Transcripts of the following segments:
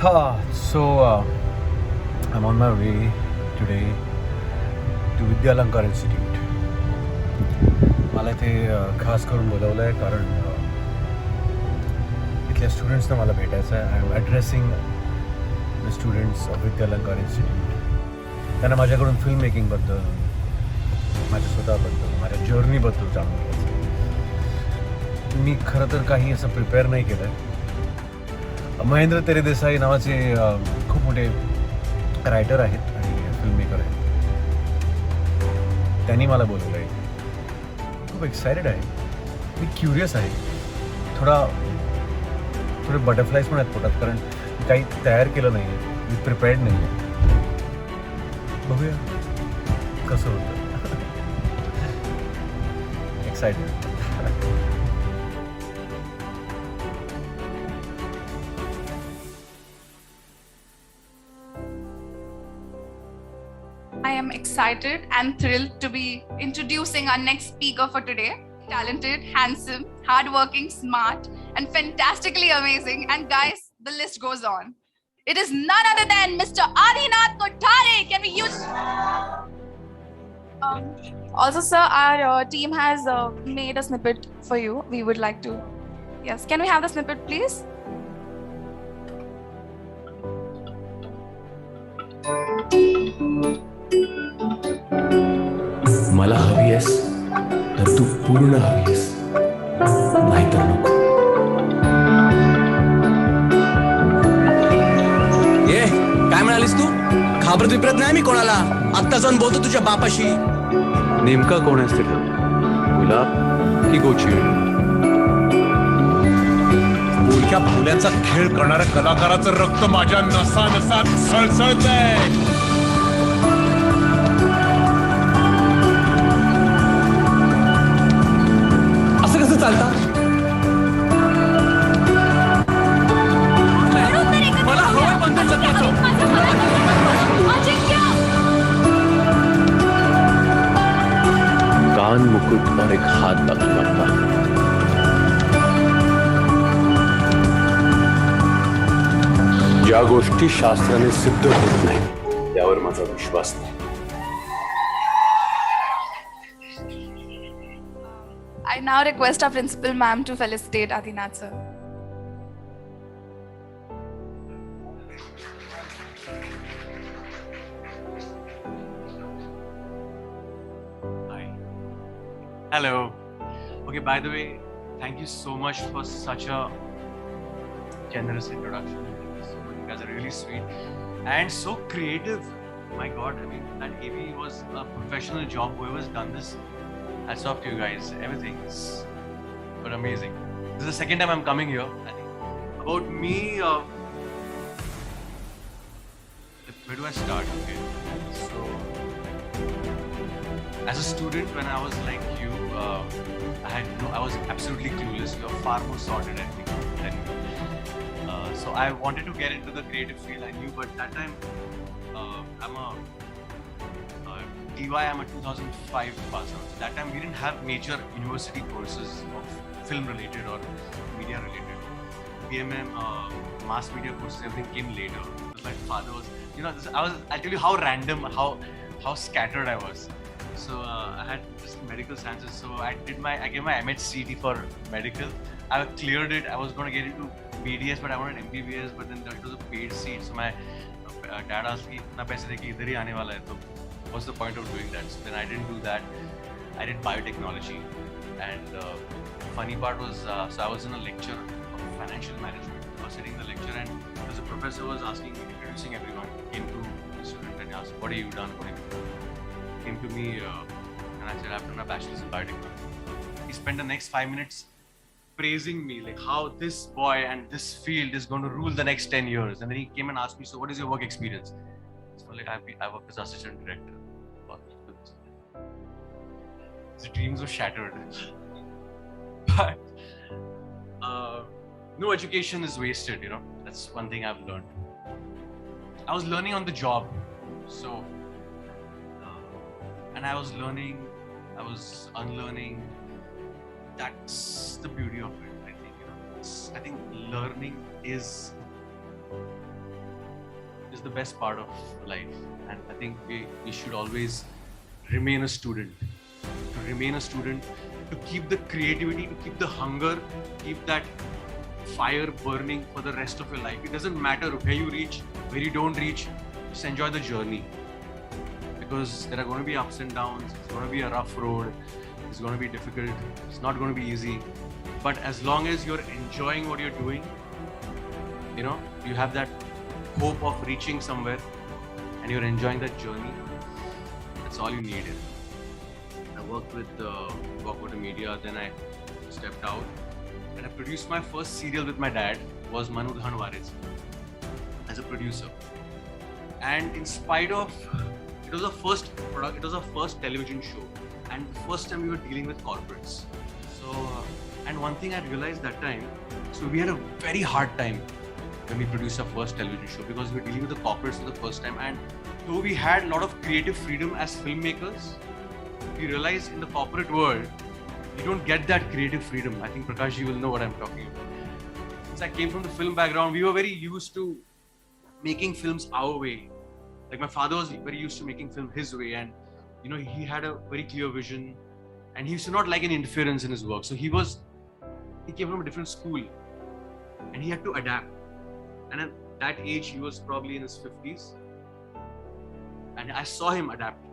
I'm on my way today to Vidyalankar Institute. मला इथे खास करून बोलवलं आहे कारण इथल्या स्टुडंट्सना मला भेटायचं आहे. I am addressing the students of Vidyalankar institute. त्यांना माझ्याकडून फिल्म मेकिंगबद्दल, माझ्या स्वतःबद्दल, माझ्या जर्नीबद्दल जाणून घ्यायचं. मी खरं तर काही असं प्रिपेअर नाही केलं आहे. महेंद्र तेरे देसाई नावाचे खूप मोठे रायटर आहेत आणि फिल्म मेकर आहेत. त्यांनी मला बोलवलं आहे. खूप एक्सायटेड आहे. मी क्युरियस आहे. थोडे बटरफ्लाईज पण आहेत पोटात कारण मी काही तयार केलं नाही आहे. मी प्रिपेअर्ड नाही आहे. बघूया कसं होतं. Excited. I am excited and thrilled to be introducing our next speaker for today. Talented, handsome, hardworking, smart, and fantastically amazing. And guys, the list goes on. It is none other than Mr. Addinath Kothare. Can we use... Also, sir, our team has made a snippet for you. We would like to... Yes, can we have the snippet, please? मला हवी आहेस तर तू पूर्ण हवी आहेस, नाहीतर नको. ये काय म्हणालीस तू? घाबरत विपरत नाही मी कोणाला. आत्ता जाऊन बोलतो तुझ्या बापाशी. नेमका कोण आहेस तिथं, गुलाब की गोची? बोलक्या फुल्यांचा खेळ करणाऱ्या कलाकाराचं रक्त माझ्या नसा नसात सळसळतंय. असं कसं चालतं? मला हवंय बंधन जगण्याचं. कान मुकुट और एक हात दाखवला होता. ज्या गोष्टी शास्त्राने सिद्ध होत नाही त्यावर माझा विश्वास नाही. I now request our principal ma'am to felicitate Addinath sir. Hi. Hello. Okay, by the way, thank you so much for such a generous introduction. You guys are really sweet and so creative. My God, I mean, that AV was a professional job. Whoever's done this, hats off to you guys. Everything is but amazing. This is the second time I'm coming here. I think about me. Where do I start? Okay, so as a student, when I was like you, I was absolutely clueless. You are far more sorted, I think, than me. So I wanted to get into the creative field. I knew, but that time I'm a TY. I'm a 2005 pass out. So that time we didn't have major university courses of film related or media related. BMM, mass media courses, everything came later. My father was, I'll tell you how random, how scattered I was. So I had just medical sciences. So I gave my MHCT for medical. I cleared it. I was going to get into BDS, but I wanted MBBS. But then it was a paid seat. So my dad asked me, "Na paise dekhi idhar hi aane wala hai." So what's the point of doing that? So then I didn't do that. I did biotechnology. And funny part was, so I was in a lecture of financial management. I was sitting in the lecture and there's a professor who was asking me, introducing everyone. He came to the student and asked, "What have you done? What have you done?" He came to me and I said, "I've done my bachelor's in biotechnology." He spent the next 5 minutes praising me, like how this boy and this field is going to rule the next 10 years. And then he came and asked me, "So what is your work experience?" So like I worked as assistant director. The dreams were shattered. But no education is wasted, That's one thing I've learned. I was learning on the job. So, and I was learning, I was unlearning. That's the beauty of it, I think. I think learning is is the best part of life. And I think we should always remain a student. To remain a student, to keep the creativity, to keep the hunger, keep that fire burning for the rest of your life. It doesn't matter where you reach, where you don't reach, just enjoy the journey. Because there are going to be ups and downs, it's going to be a rough road, it's going to be difficult, it's not going to be easy. But as long as you're enjoying what you're doing, you know, you have that hope of reaching somewhere and you're enjoying that journey, that's all you need. I worked with Walkwater Media, then I stepped out and I produced my first serial with my dad, was Maadhyam Conclave, as a producer. And in spite of, it was a first product, it was a first television show, and the first time we were dealing with corporates. So, and one thing I realized that time, so we had a very hard time when we produced our first television show because we were dealing with the corporates for the first time. And though we had a lot of creative freedom as filmmakers, we realized in the corporate world, you don't get that creative freedom. I think Prakash, you will know what I'm talking about. Since I came from the film background, we were very used to making films our way. Like my father was very used to making film his way, and you know, he had a very clear vision and he used to not like any interference in his work. So he came from a different school and he had to adapt. And at that age, he was probably in his 50s. And I saw him adapt.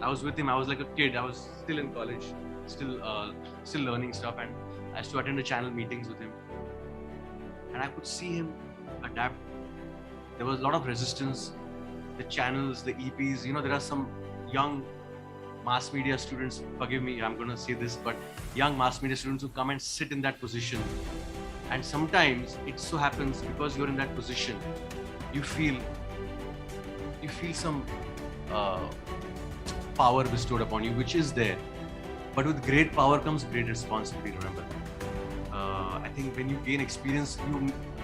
I was with him, I was like a kid, I was still in college, still learning stuff, and I used to attend the channel meetings with him. And I could see him adapt. There was a lot of resistance. The channels, the EPs, you know, there are some young mass media students, forgive me, I'm going to say this, but young mass media students who come and sit in that position. And sometimes it so happens because you're in that position, you feel some power bestowed upon you, which is there. But with great power comes great responsibility, remember. I think when you gain experience,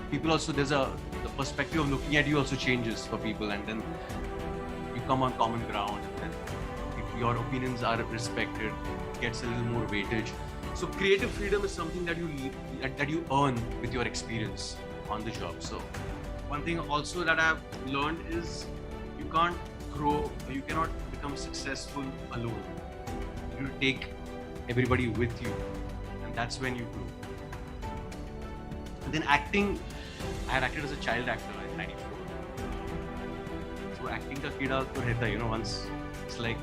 people also, the perspective of looking at you also changes for people, and then you come on common ground, and if your opinions are respected, it gets a little more weightage. So creative freedom is something that you earn with your experience on the job. So one thing also that I've learned is you can't grow, or you cannot become successful alone. You take everybody with you, and that's when you grow. And then acting, I had acted as a child actor in '94. So acting ka kida to rehta hai, you know, once it's like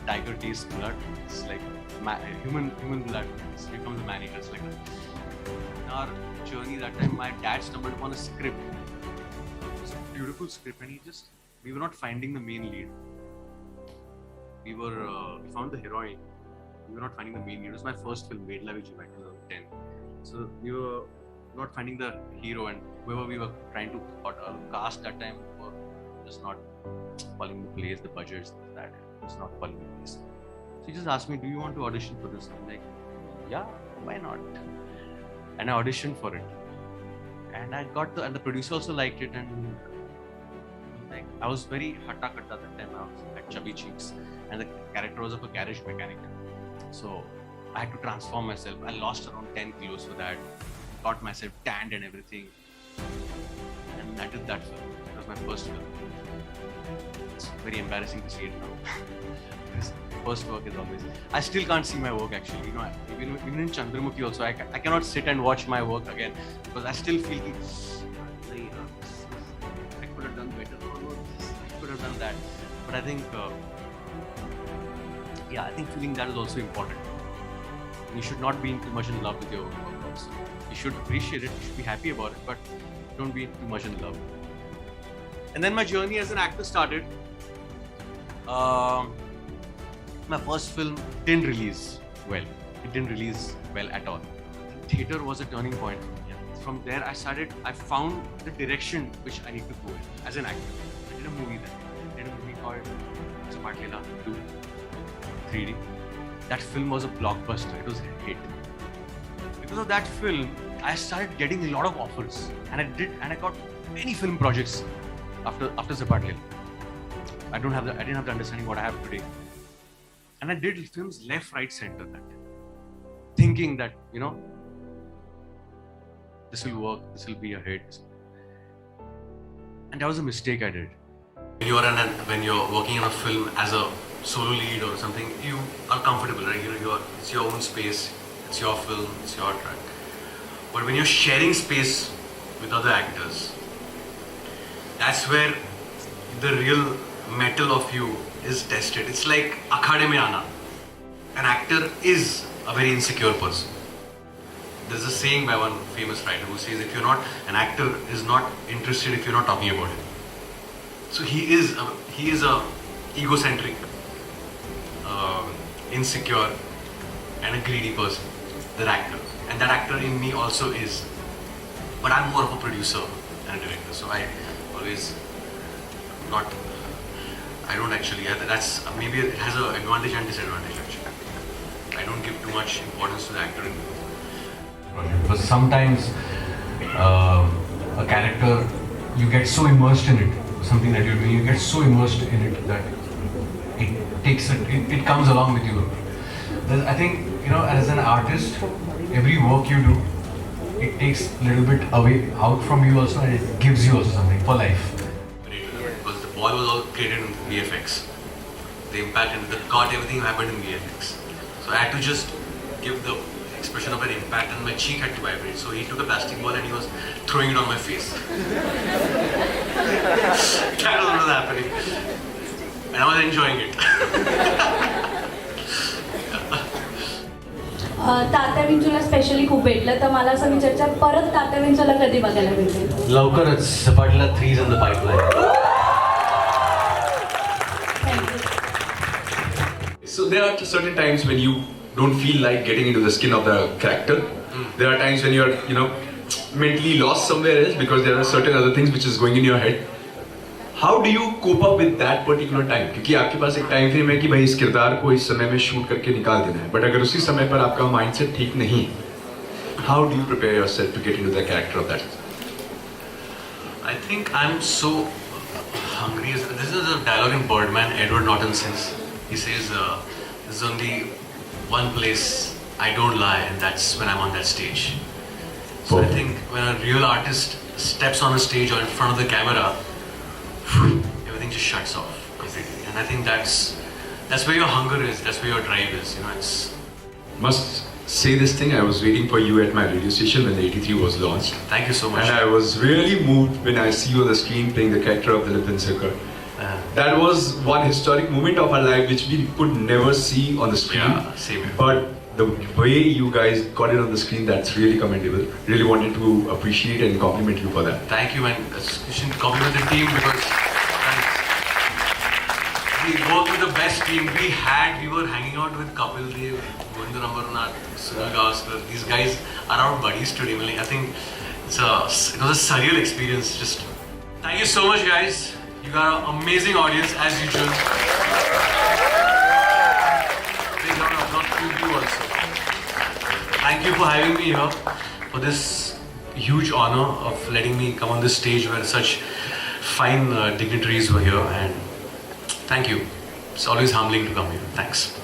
tiger tastes blood. It's like human blood. It becomes a man-eater. It's like that. In our journey that time, my dad stumbled upon a script. It's a beautiful script, and we were not finding the main lead. We found the heroine. We were not finding the main lead. It was my first film, Vedla Vijay, back in 2010. So we were not finding the hero, and whoever we were trying to cast that time were just not falling into place. The budgets, that was not falling into place. So he just asked me, "Do you want to audition for this?" I'm like, "Yeah, why not?" And I auditioned for it, and I got and the producer also liked it, and like I was very hatta katta that time. I was like chubby cheeks, and the character was of a garage mechanic. So I had to transform myself. I lost around 10 kilos for that. Got myself tanned and everything. And I did that film. It was my first film. It's very embarrassing to see it now. Because first work is always... I still can't see my work actually. You know, even in Chandramukhi also, I cannot sit and watch my work again. Because I still feel I could have done better. I could have done that. But I think... I think feeling that is also important. You should not be too much in love with your work also. You should appreciate it, you should be happy about it, but don't be too much in love. And then my journey as an actor started. My first film didn't release well. It didn't release well at all. Theatre was a turning point for me. From there I found the direction which I need to go in as an actor. I did a movie then. I did a movie called Zapatlila 2, 3D. That film was a blockbuster. It was a hit. Because of that film, I started getting a lot of offers, and I got many film projects after Zapatlila. I didn't have the understanding what I have today, and I did films left, right, center that time, thinking that, you know, this will work, this will be a hit. And that was a mistake I did. When you're working in a film as a solo lead or something, you are comfortable, right? It's your own space, it's your film, it's your track. But when you're sharing space with other actors, that's where the real metal of you is tested. It's like akhade mein aana. An actor is a very insecure person. There's a saying by one famous writer who says, an actor is not interested if you're not talking about him. So he is a egocentric, insecure, and a greedy person. That actor, and that actor in me also is. But I'm more of a producer and a director, so I always not. I don't actually. That's maybe it has an advantage and disadvantage actually. I don't give too much importance to the actor in me. Because sometimes a character, you get so immersed in it, something that you're doing, you get so immersed in it that it comes along with you. I think, as an artist, every work you do, it takes a little bit away out from you also, and it gives you also something for life. Because the ball was all created in VFX. The impact and the cut, everything happened in VFX. So I had to just give the expression of an impact, and my cheek had to vibrate. So he took a plastic ball and he was throwing it on my face. That was what was happening. And I was enjoying it. Tatya विंचूला specially खूप भेटलं तर मला असं विचारायचं परत तात्या विंचूला कधी बघायला भेटेल लवकरच सपाटला 3 is in the pipeline. So there are certain times when you don't feel like getting into the skin of the character. There are times when you're, mentally lost somewhere else because there are certain other things which is going in your head. How do you cope up with that particular time? क्योंकि आपके पास एक time frame है कि भाई इस किरदार को इस समय में शूट करके निकाल देना है. But अगर उसी समय पर आपका माइंडसेट ठीक नहीं, how do you prepare yourself to get into the character of that? I think I'm so hungry. This is a dialogue in Birdman, Edward Norton says. He says, there's only one place I don't lie, and that's when I'm on that stage. So I think when a real artist steps on a stage or in front of the camera, everything just shuts off completely. And I think that's where your hunger is, that's where your drive is. It's Must say this thing, I was waiting for you at my radio station when the 83 was launched. Thank you so much. And I was really moved when I see you on the screen playing the character of the Lipin Circle. That was one historic moment of our life which we could never see on the screen. Yeah, same here. But the way you guys got it on the screen, that's really commendable. Really wanted to appreciate and compliment you for that. Thank you, and you should compliment the team because we worked with the best team we had. We were hanging out with Kapil Dev, Govinda Rambarnath, Sunil Gavaskar. These guys are our buddies today. I think it was a surreal experience. Just thank you so much, guys. You got an amazing audience as usual. Big round of applause to you also. Thank you for having me here for this huge honor of letting me come on this stage where such fine dignitaries were here, and thank you. It's always humbling to come here. Thanks.